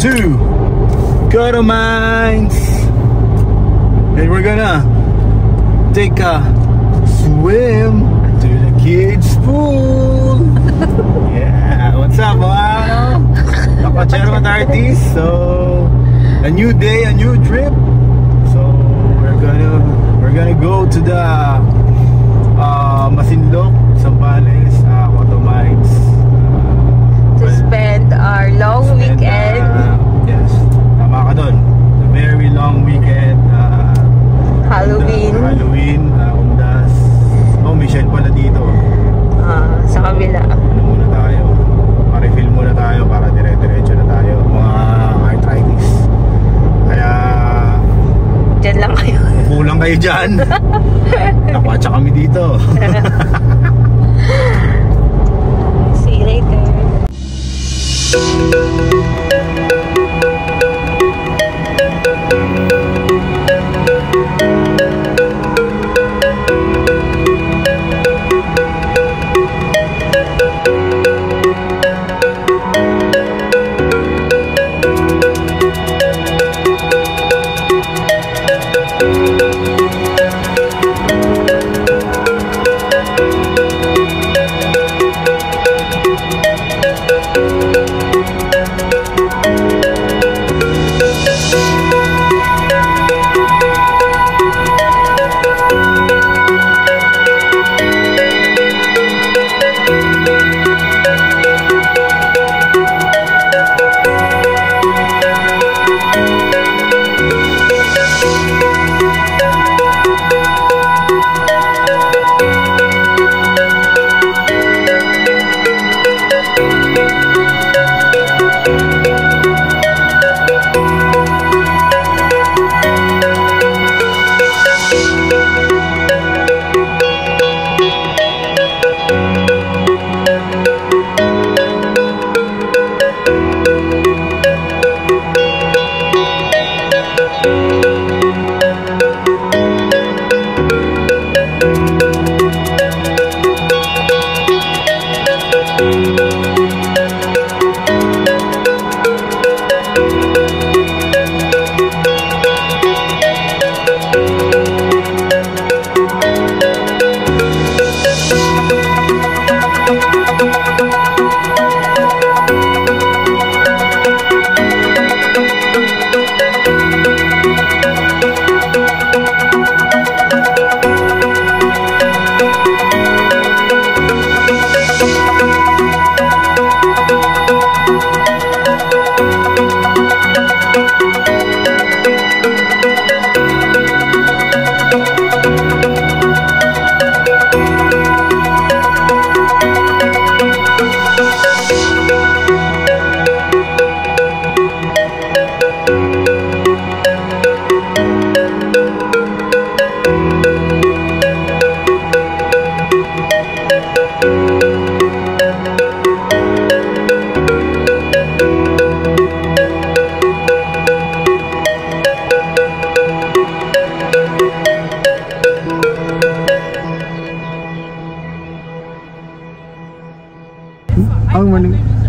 to Coto Mines, and we're gonna take a swim to the kids pool. Yeah, what's up mga Kapacherman artists? So a new day, a new trip. So we're gonna go to the Masinloc, Zambales, Coto Mines, to spend our long weekend. Yes, tama ka dun. A very long weekend. Halloween. Undas. Oh, Michelle pala dito. Sa kabila. Ano muna tayo? Pa-refill muna tayo para dire-diretso na tayo. Mga arthritis. Kaya Diyan lang kayo. upo lang kayo dyan. Nakwatsa kami dito. See you later.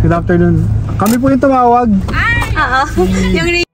Good afternoon. Kami po yung tumawag. Yung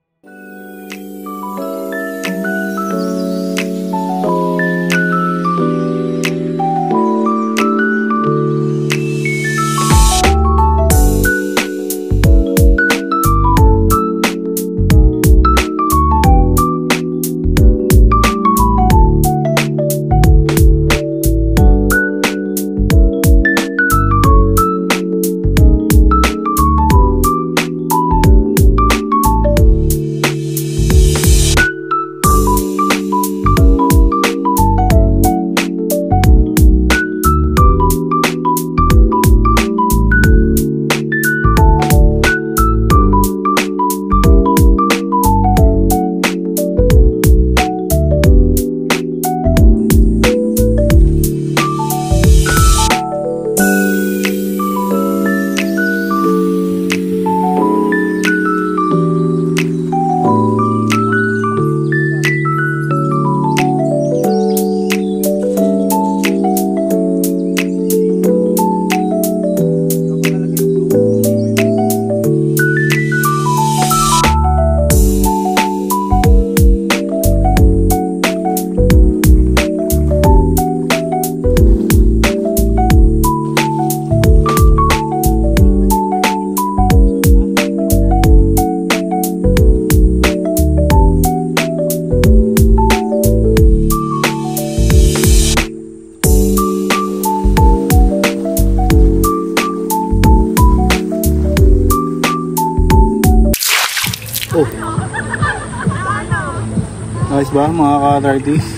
Ayos ba mga ka-artist?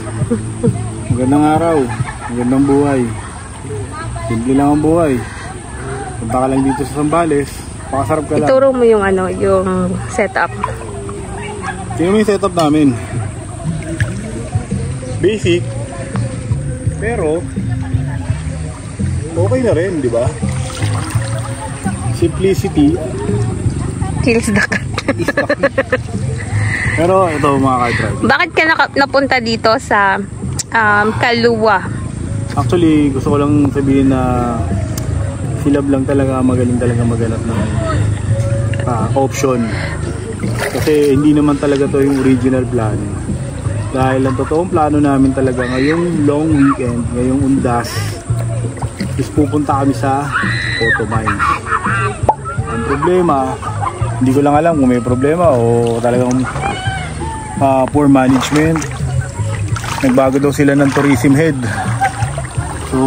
Magandang araw, magandang buhay. Simple lang ang buhay. Punta ka lang dito sa Zambales, pakasarap ka lang. Ituro mo yung ano, yung setup. Tingnan mo yung setup namin. Basic, pero okay na rin, di ba? Simplicity Kills the cat. pero ito mga ka-artist. Bakit ka napunta dito sa Kaluwa? Actually, gusto ko lang sabihin na si Love lang talaga magaling talaga maghanap ng option. Kasi hindi naman talaga to yung original plan. Dahil ang totoong plano namin talaga ngayong long weekend, ngayong Undas, is pupunta kami sa Photo Mines. Ang problema, hindi ko lang alam kung may problema o talagang poor management. Nagbago daw sila ng tourism head. So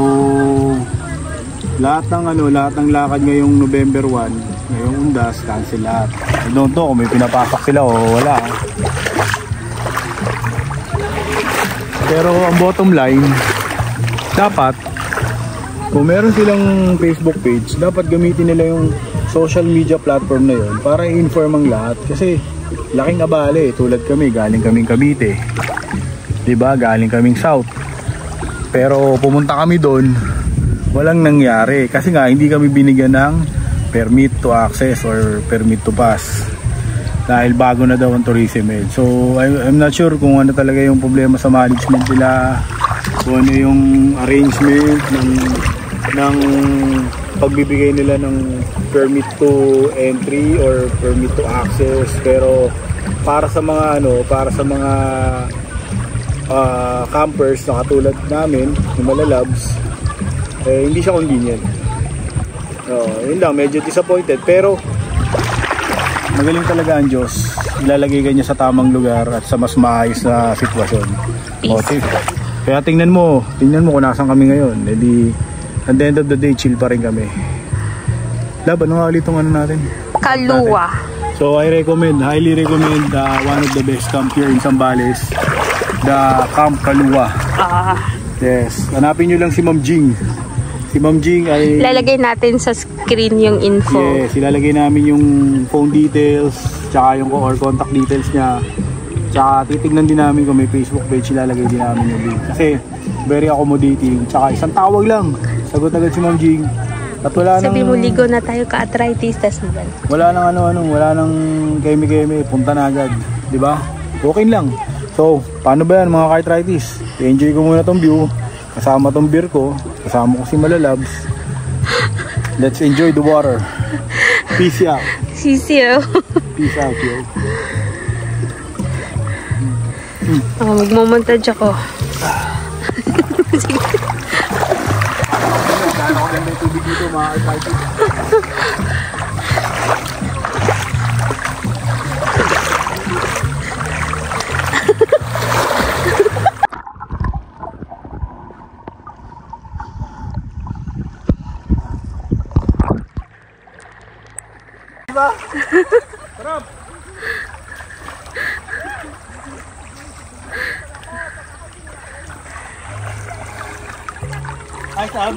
lahat ng lakad ngayong November 1, ngayong Undas, cancel lahat. I don't know kung may pinapasak sila o wala. Pero ang bottom line, dapat kung meron silang Facebook page, dapat gamitin nila yung social media platform na yun para i-inform ang lahat. Kasi laking abale, tulad kami, galing kaming Cavite, diba? Galing kaming South. Pero pumunta kami doon, walang nangyari kasi nga hindi kami binigyan ng permit to access or permit to pass dahil bago na daw ang tourism head. So I'm not sure kung ano talaga yung problema sa management nila, kung ano yung arrangement ng pagbibigay nila ng permit to entry or permit to access. Pero para sa mga campers na katulad namin, yung malalabs, hindi siya convenient. Yun lang, medyo disappointed. Pero magaling talaga ang Diyos. Ilalagay ka niya sa tamang lugar at sa mas maayos na sitwasyon. Kaya tingnan mo kung nasan kami ngayon. Edi, at the end of the day, chill pa rin kami. Lab, ano nga ulit itong ano natin? Kaluwa. So I highly recommend one of the best camp here in Zambales, the Camp Kaluwa. Yes, hanapin nyo lang si Ma'am Jing. Si Ma'am Jing ay Lalagay natin sa screen yung info. yes, ilalagay namin yung phone details, tsaka yung or contact details niya. Tsaka titignan din namin kung may Facebook page, ilalagay din namin yung link. Kasi very accommodating, tsaka isang tawag lang, sagot agad si Ma'am Jing. At wala Sabi nang mo, ligo na tayo ka-arthritis test mo ba? wala nang wala nang keme-keme, punta na agad, di ba? Okay lang. So, paano ba yan mga ka-arthritis? I-enjoy ko muna tong view, kasama tong beer ko, kasama ko si Malalabs. Let's enjoy the water. Peace out. Sisiyo. Peace out, yo. Magmamontage ako. Kaya ako ganda yung tubig dito mga ka-arthritis. Sarap! Hi, Sam!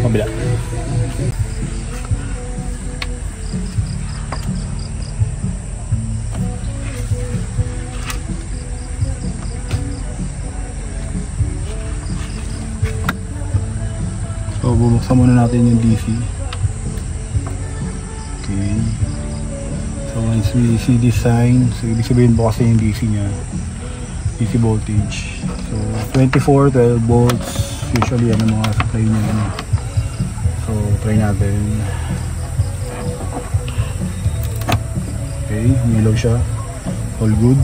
Mabila. So, bubuksan muna natin yung DC. Okay. So, once we see this sign, so ibig sabihin po kasi yung DC nya, DC voltage. So, 24, 12 volts. Usually, ano mga supply niya. So, try natin. Okay, umilaw siya. So, all good.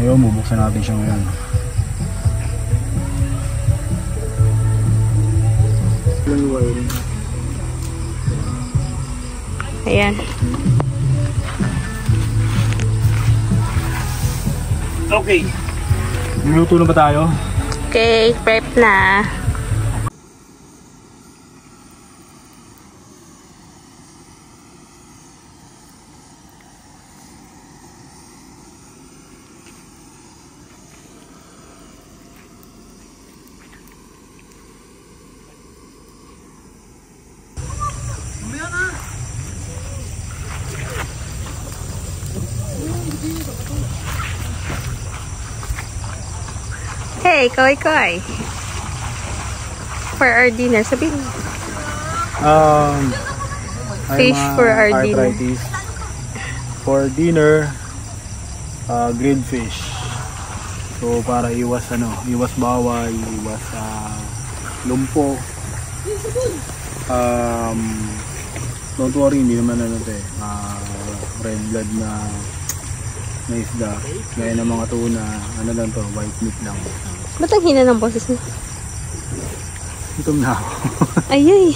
Ngayon, bubuksan natin siya ngayon. Ayan. Okay. Niluto na ba tayo? Okay, prep na. Hey, kaway. For our dinner, sabihin mo. Fish for our dinner. For dinner, grilled fish. So para iwas bawal, iwas lumpo. Don't worry, hindi naman red blood na isda. Gaya ng mga tuna, lang to, white meat lang. Ba't ang hina ng boses mo? Gutom na ako. Ayay.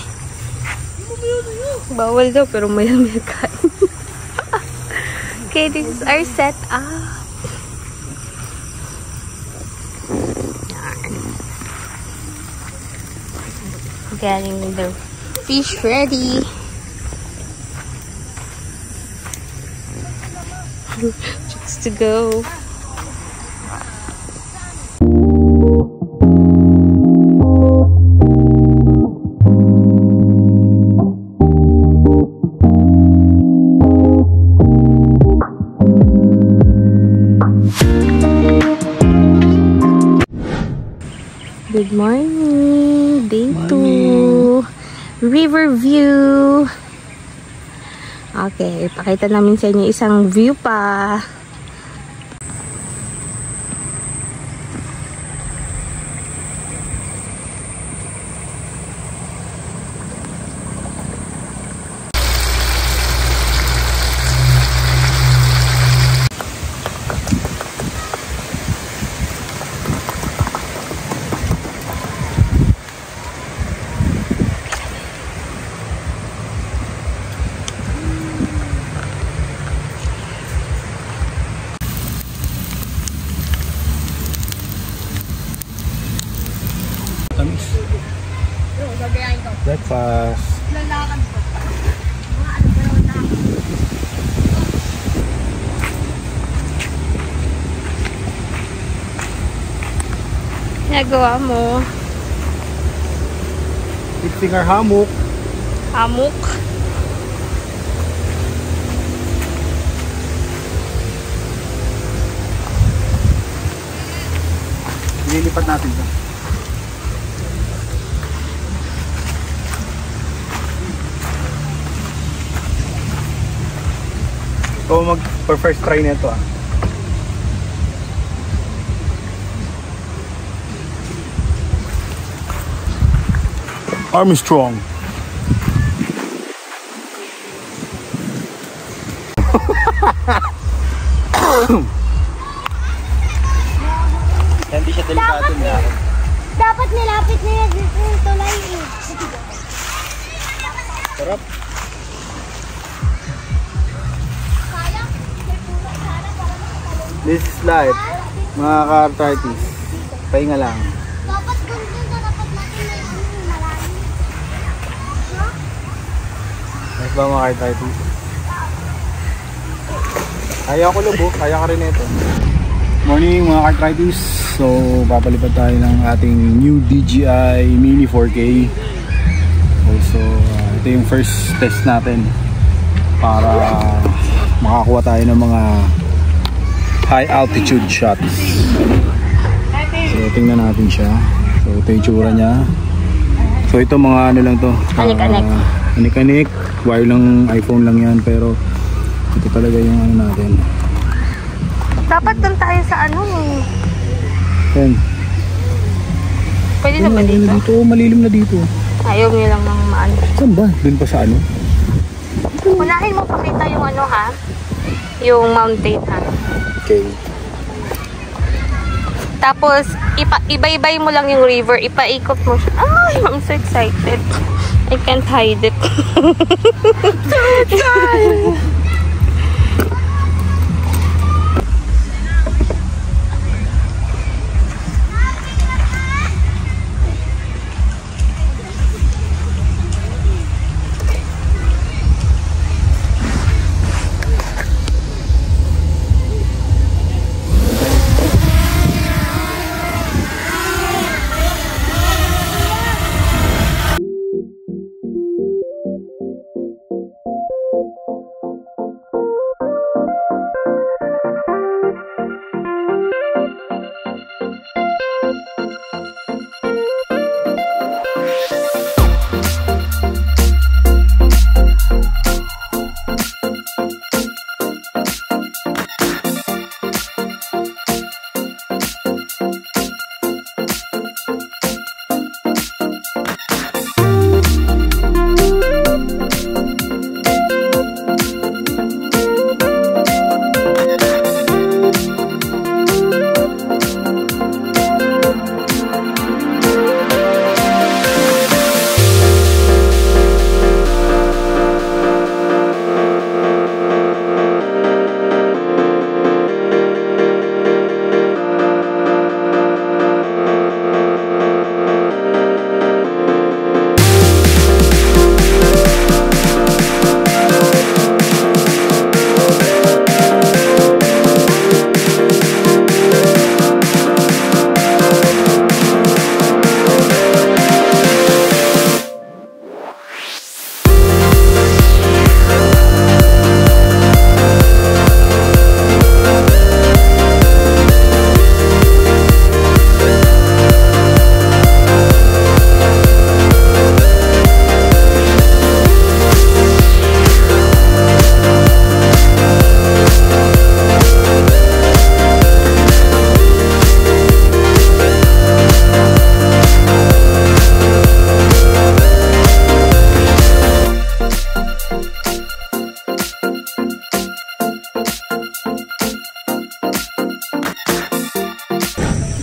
Bawal daw pero maya-maya kain. Okay, this is our setup. Getting the fish ready. Just to go. Good morning, day 2, river view. Okay, pakita namin sa inyo isang view pa. Breakfast. Nagawa mo. Fixing our hammock. Hammock. Lilipat natin ito. Ikaw mag-first try na ito Armstrong. Hindi siya delikado na. Dapat nilapit nila dito yung tulay eh. Sarap. This is life, mga ka-arthritis. Pahinga lang. Dapat kung dun sa dapat natin may malalim. Nice ba mga ka-arthritis? Kaya ko lubo, kaya ka rin ito. Morning mga ka-arthritis. So papalipad tayo ng ating new DJI Mini 4K. Also ito yung first test natin para makakuha tayo ng mga high altitude shots. So tingnan natin siya. So ito yung tsura niya. So ito mga ano lang to, anik-anik, wire lang, iPhone lang yan, pero ito talaga yung ano natin. Dapat doon tayo sa ano Yan. Pwede na ba dito? Dito, malilim na dito. Ayaw nyo lang ng maano. Saan ba? Doon pa sa ano? Unahin mo pakita yung ano ha. Yung mountain ha. Okay. Tapos, ibaybay mo lang yung river. Ipaikot mo siya. Ay, I'm so excited. I can't hide it. So excited!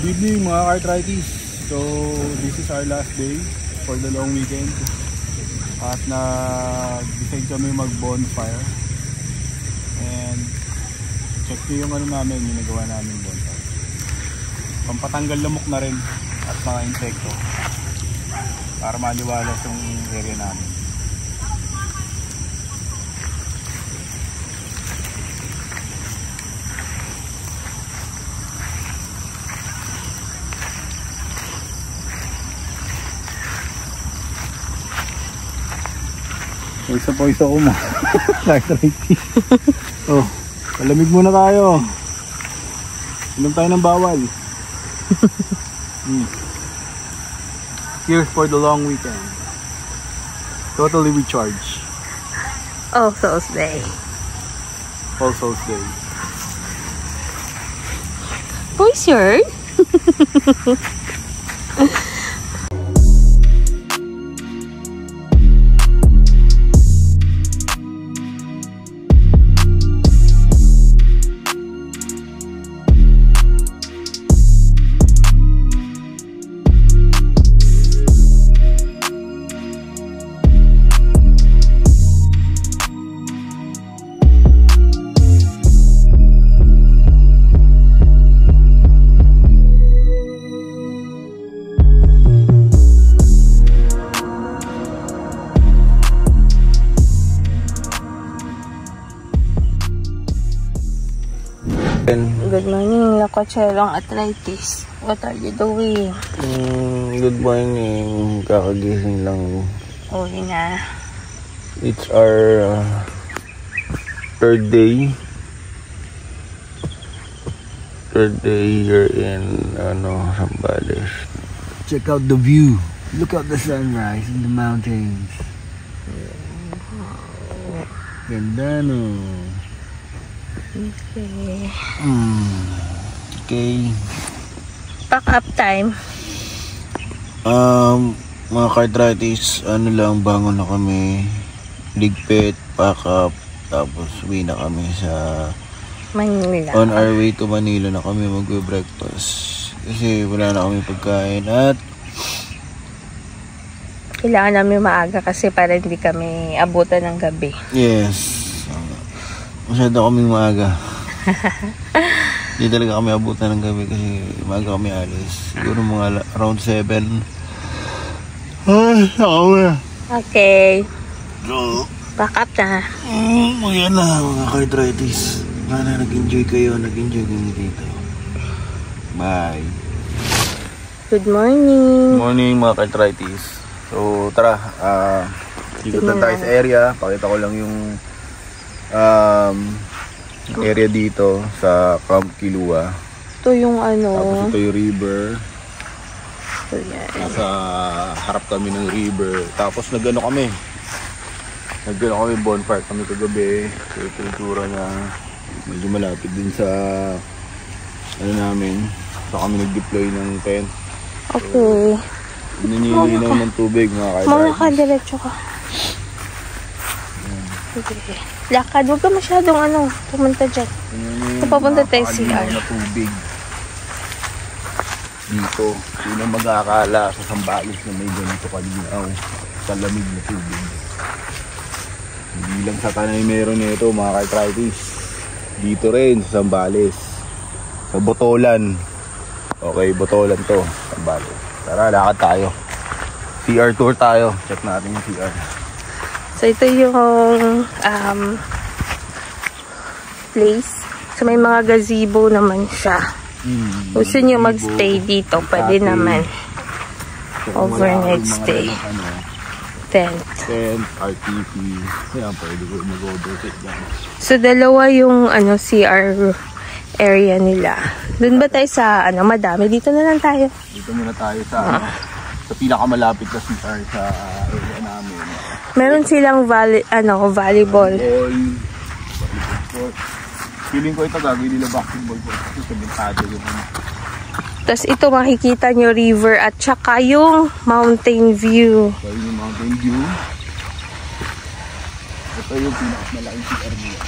Good evening mga Cartrighties. So this is our last day for the long weekend. At nag-decide kami mag-bonfire. And check nyo yung ano namin, yung nagawa namin bonfire. Pampatanggal lamok na rin at mga insekto para maliwalas yung area namin. Isa ko mo. Oh, palamig muna tayo. Inom tayo ng bawal. Cheers for the long weekend. Totally recharged. All Souls Day. All Souls Day. Boys, you're Good morning, Lakochelong Arthritis. What are you doing? Good morning. Kakagising lang. Uwi na. It's our third day. Third day here in Zambales. Check out the view. Look at the sunrise in the mountains. Ganda no. Okay. Okay. Pack up time. Mga Cartrighties, bangon na kami. Ligpit, pack up, Tapos uwi na kami sa Manila. on our way to Manila na kami mag-breakfast. Kasi wala na kami pagkain at Kailangan namin maaga kasi para hindi kami abutan ng gabi. yes, masyado kaming maaga. Hindi talaga kami abutan ng gabi kasi maaga kami alis. Siguro mga around 7. Ay, ako na. Okay. So, Back up na. yan na mga ka-arthritis. Sana nag-enjoy kayo dito. Bye. Good morning. Morning mga ka-arthritis. So tara, ikot na tayo sa area. Pakita ko lang yung area dito sa Camp Kilauea. Ito yung Tapos ito yung river. So, yan. Nasa harap kami ng river. Tapos nagano kami bonfire kami kagabi. So ito yung tura na medyo malapit din sa namin. So kami nag-deploy ng tent. Okay. Naninilaw ng tubig mga Mga ka-arthritis. diretso ka. Okay. Lakad, huwag ka masyadong pumunta dyan. Papunta tayo sa CR. Na tubig dito. Sino mag-aakala sa Sambales na may ganito kalinaw, kalamig na tubig. Hindi lang sa Tanay meron nito mga ka-arthritis. Dito rin sa Sambales, sa Botolan. Okay, Botolan to, Sambales. Tara, lakad tayo. CR tour tayo. Check natin yung CR. So, ito yung place. So, may mga gazebo naman siya. Gusto nyo magstay dito, pwede naman. Overnight stay. Tent. RTP. Yan, pwede ko mag-overtake dyan. So, dalawa yung CR area nila. Doon ba tayo sa madami? Dito na lang tayo. Dito muna tayo sa sa pinakamalapit na CR sa area namin. Meron silang volleyball. Court. Feeling ko ito gagawin nila basketball court kasi sabintado yung Tapos ito makikita nyo river at saka yung mountain view. So yung mountain view. Ito yung pinakamalaking CR nila.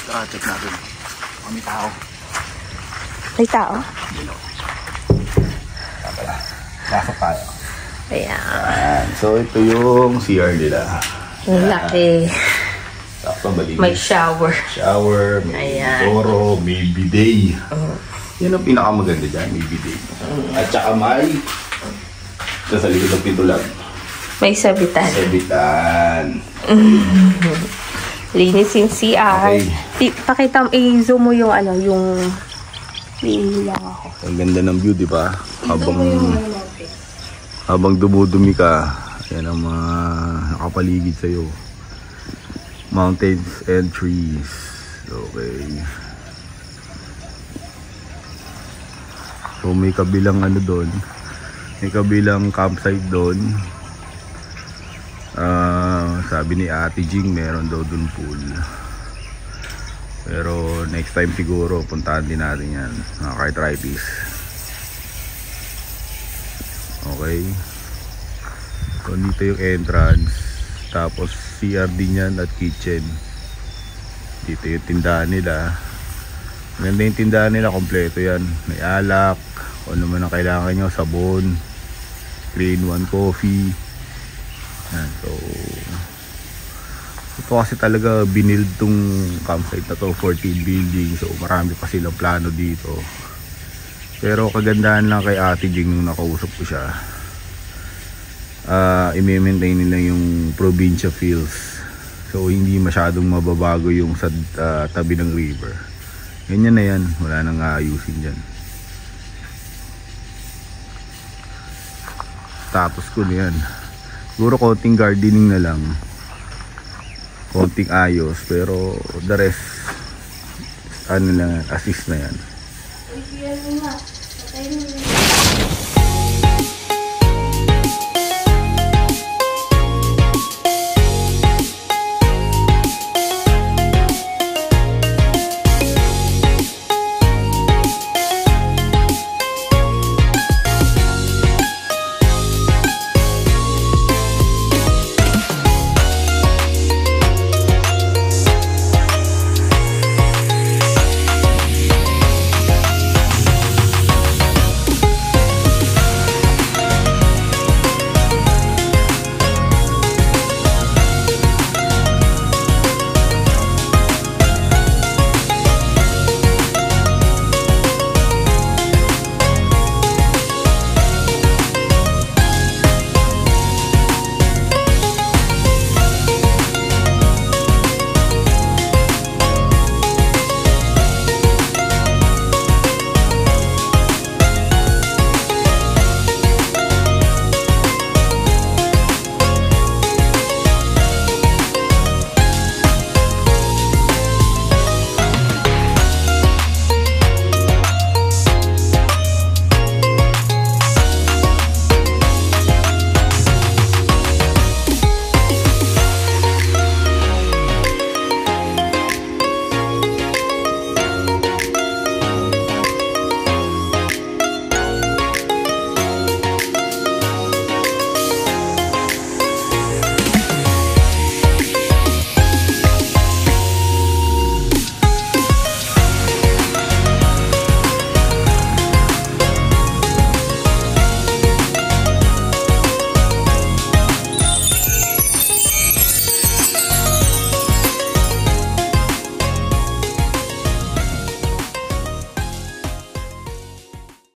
Tara, check natin. Kami tao. May tao? Pasok tayo. Ayan. So ito yung CR nila. Ang laki. Sakto malinis. May shower. Shower, may doro, may bidet. Yan ang pinakamaganda dyan, may bidet. At saka may sa likod ng pintulan. May sabitan. Sabitan. Linis yung CR. Okay. Pakita, i-zoom mo yung yung lang ako. Ang ganda ng view, di ba? Habang dumudumi ka, yan ang mga nakapaligid sa'yo. Mountains and trees. Okay. So may kabilang doon. May kabilang campsite doon. Sabi ni Ate Jing meron daw dun pool. Pero next time siguro puntahan din natin yan mga ka-arthritis. Okay. So dito yung entrance. Tapos CR din yan at kitchen. Dito yung tindahan nila. Ganda yung tindahan nila, kompleto yan. May alak, kung ano man ang kailangan nyo, sabon, 3-in-1 coffee. Yan, so ito kasi talaga binild tong campsite na to, 14 building. So marami pa silang plano dito. Pero kagandahan lang kay Ate Jing nung nakausap ko siya, i-maintain nila yung probinsya feels. So hindi masyadong mababago yung sa tabi ng river. Ganyan na yan, wala nang aayusin dyan. Tapos ko na yan. Siguro konting gardening na lang, konting ayos, pero the rest lang, assist na yan.